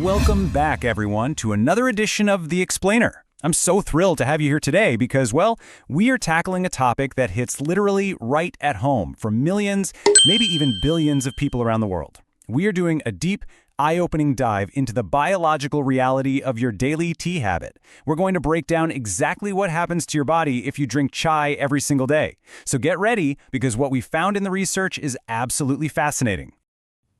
Welcome back, everyone, to another edition of The Explainer. I'm so thrilled to have you here today because, well, we are tackling a topic that hits literally right at home for millions, maybe even billions of people around the world. We are doing a deep, eye-opening dive into the biological reality of your daily tea habit. We're going to break down exactly what happens to your body if you drink chai every single day. So get ready, because what we found in the research is absolutely fascinating.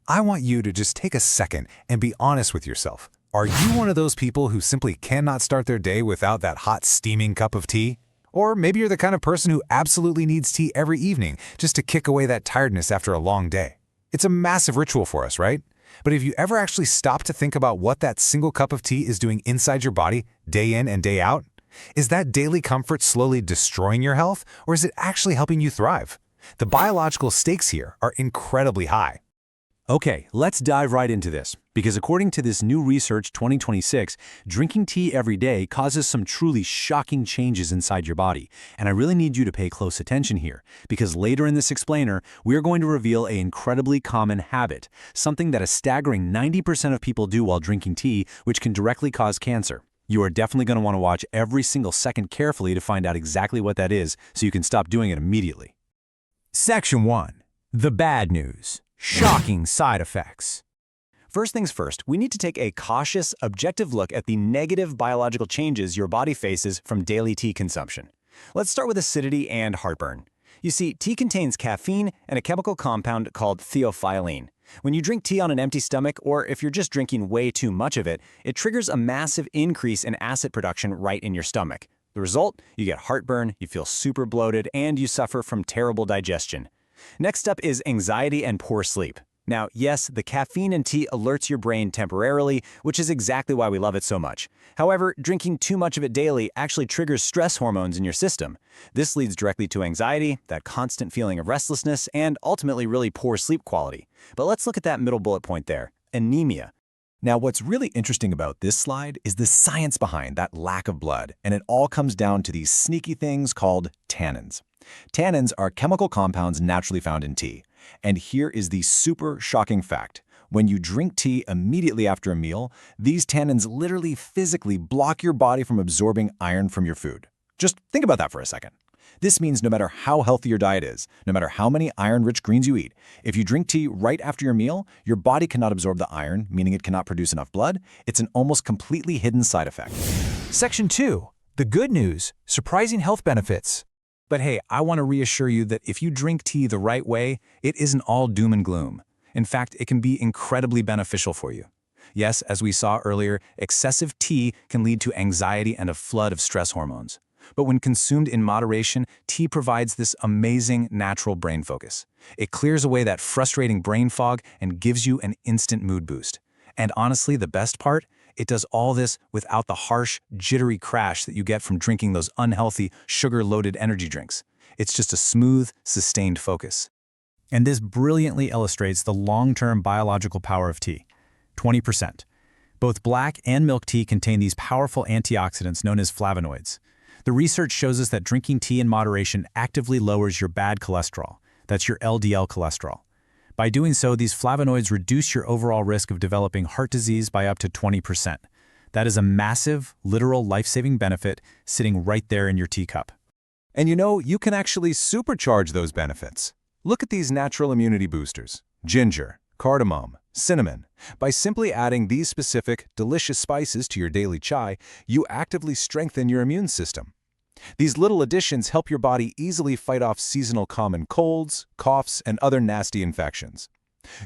I want you to just take a second and be honest with yourself. Are you one of those people who simply cannot start their day without that hot, steaming cup of tea? Or maybe you're the kind of person who absolutely needs tea every evening just to kick away that tiredness after a long day. It's a massive ritual for us, right? But have you ever actually stopped to think about what that single cup of tea is doing inside your body, day in and day out? Is that daily comfort slowly destroying your health, or is it actually helping you thrive? The biological stakes here are incredibly high. Okay, let's dive right into this, because according to this new research 2026, drinking tea every day causes some truly shocking changes inside your body. And I really need you to pay close attention here, because later in this explainer, we are going to reveal an incredibly common habit, something that a staggering 90% of people do while drinking tea, which can directly cause cancer. You are definitely going to want to watch every single second carefully to find out exactly what that is, so you can stop doing it immediately. Section 1. The bad news. Shocking side effects. First things first, we need to take a cautious, objective look at the negative biological changes your body faces from daily tea consumption. Let's start with acidity and heartburn. You see, tea contains caffeine and a chemical compound called theophylline. When you drink tea on an empty stomach, or if you're just drinking way too much of it, it triggers a massive increase in acid production right in your stomach. The result? You get heartburn, you feel super bloated, and you suffer from terrible digestion. Next up is anxiety and poor sleep. Now, yes, the caffeine in tea alerts your brain temporarily, which is exactly why we love it so much. However, drinking too much of it daily actually triggers stress hormones in your system. This leads directly to anxiety, that constant feeling of restlessness, and ultimately really poor sleep quality. But let's look at that middle bullet point there, anemia. Now, what's really interesting about this slide is the science behind that lack of blood, and it all comes down to these sneaky things called tannins. Tannins are chemical compounds naturally found in tea. And here is the super shocking fact. When you drink tea immediately after a meal, these tannins literally physically block your body from absorbing iron from your food. Just think about that for a second. This means no matter how healthy your diet is, no matter how many iron-rich greens you eat, if you drink tea right after your meal, your body cannot absorb the iron, meaning it cannot produce enough blood. It's an almost completely hidden side effect. Section 2. The good news. Surprising health benefits. But hey, I want to reassure you that if you drink tea the right way, it isn't all doom and gloom. In fact, it can be incredibly beneficial for you. Yes, as we saw earlier, excessive tea can lead to anxiety and a flood of stress hormones. But when consumed in moderation, tea provides this amazing natural brain focus. It clears away that frustrating brain fog and gives you an instant mood boost. And honestly, the best part? It does all this without the harsh, jittery crash that you get from drinking those unhealthy, sugar-loaded energy drinks. It's just a smooth, sustained focus. And this brilliantly illustrates the long-term biological power of tea. 20%. Both black and milk tea contain these powerful antioxidants known as flavonoids. The research shows us that drinking tea in moderation actively lowers your bad cholesterol. That's your LDL cholesterol. By doing so, these flavonoids reduce your overall risk of developing heart disease by up to 20%. That is a massive, literal life-saving benefit sitting right there in your teacup. And you know, you can actually supercharge those benefits. Look at these natural immunity boosters: ginger, cardamom, cinnamon. By simply adding these specific, delicious spices to your daily chai, you actively strengthen your immune system. These little additions help your body easily fight off seasonal common colds, coughs, and other nasty infections.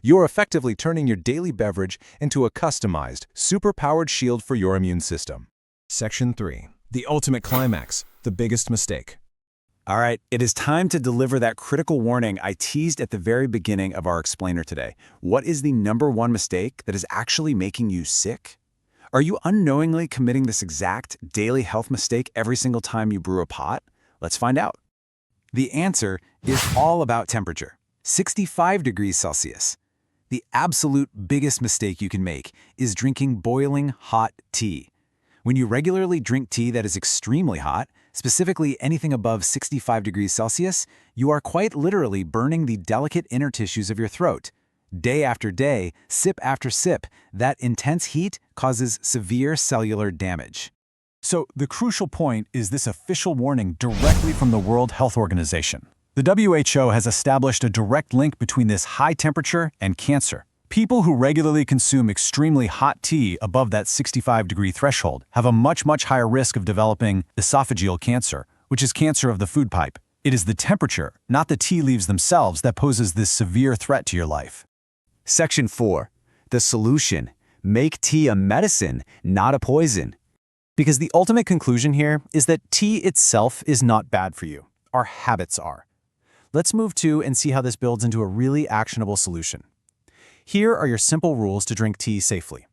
You're effectively turning your daily beverage into a customized, super-powered shield for your immune system. Section 3. The ultimate climax. The biggest mistake. All right, it is time to deliver that critical warning I teased at the very beginning of our explainer today. What is the #1 mistake that is actually making you sick? Are you unknowingly committing this exact daily health mistake every single time you brew a pot? Let's find out. The answer is all about temperature. 65 degrees Celsius. The absolute biggest mistake you can make is drinking boiling hot tea. When you regularly drink tea that is extremely hot, specifically anything above 65 degrees Celsius, you are quite literally burning the delicate inner tissues of your throat. Day after day, sip after sip, that intense heat causes severe cellular damage. So the crucial point is this official warning directly from the World Health Organization. The WHO has established a direct link between this high temperature and cancer. People who regularly consume extremely hot tea above that 65-degree threshold have a much higher risk of developing esophageal cancer, which is cancer of the food pipe. It is the temperature, not the tea leaves themselves, that poses this severe threat to your life. Section 4. The solution. Make tea a medicine, not a poison. Because the ultimate conclusion here is that tea itself is not bad for you. Our habits are. Let's move to and see how this builds into a really actionable solution. Here are your simple rules to drink tea safely.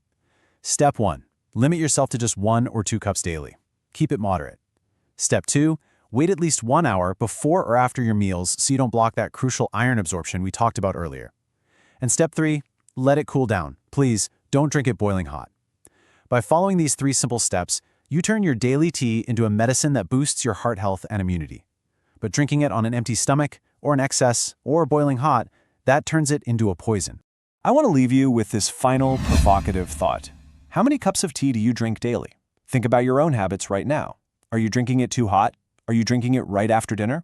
Step 1. Limit yourself to just 1 or 2 cups daily. Keep it moderate. Step 2. Wait at least 1 hour before or after your meals so you don't block that crucial iron absorption we talked about earlier. And step 3. Let it cool down. Please, don't drink it boiling hot. By following these 3 simple steps, you turn your daily tea into a medicine that boosts your heart health and immunity. But drinking it on an empty stomach, or in excess, or boiling hot, that turns it into a poison. I want to leave you with this final provocative thought. How many cups of tea do you drink daily? Think about your own habits right now. Are you drinking it too hot? Are you drinking it right after dinner?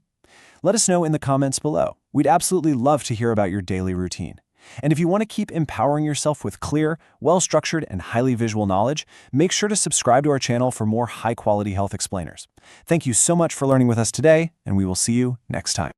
Let us know in the comments below. We'd absolutely love to hear about your daily routine. And if you want to keep empowering yourself with clear, well-structured, and highly visual knowledge, make sure to subscribe to our channel for more high-quality health explainers. Thank you so much for learning with us today, and we will see you next time.